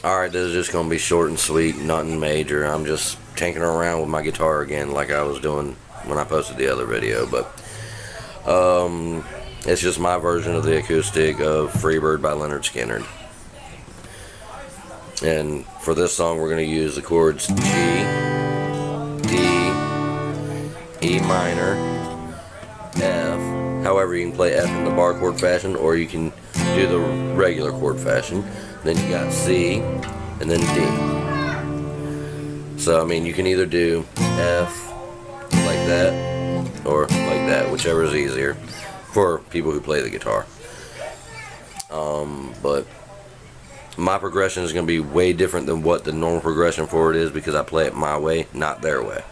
Alright, this is just going to be short and sweet, nothing major. I'm just tinkering around with my guitar again like I was doing when I posted the other video, but it's just my version of the acoustic of Freebird by Lynyrd Skynyrd. And for this song we're going to use the chords G, D, E minor, F. However, you can play F in the bar chord fashion, or you can do the regular chord fashion. Then you got C, and then D. So I mean, you can either do F like that, or like that, whichever is easier for people who play the guitar. But my progression is going to be way different than what the normal progression for it is, because I play it my way, not their way.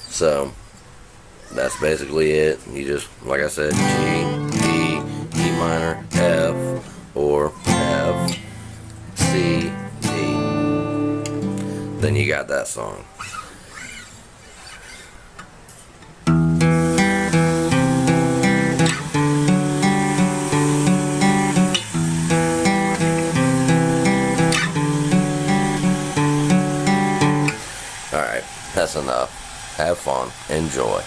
So that's basically it. You just, like I said, G, D, E minor, F, or F, C, D. Then you got that song. Alright, that's enough. Have fun. Enjoy.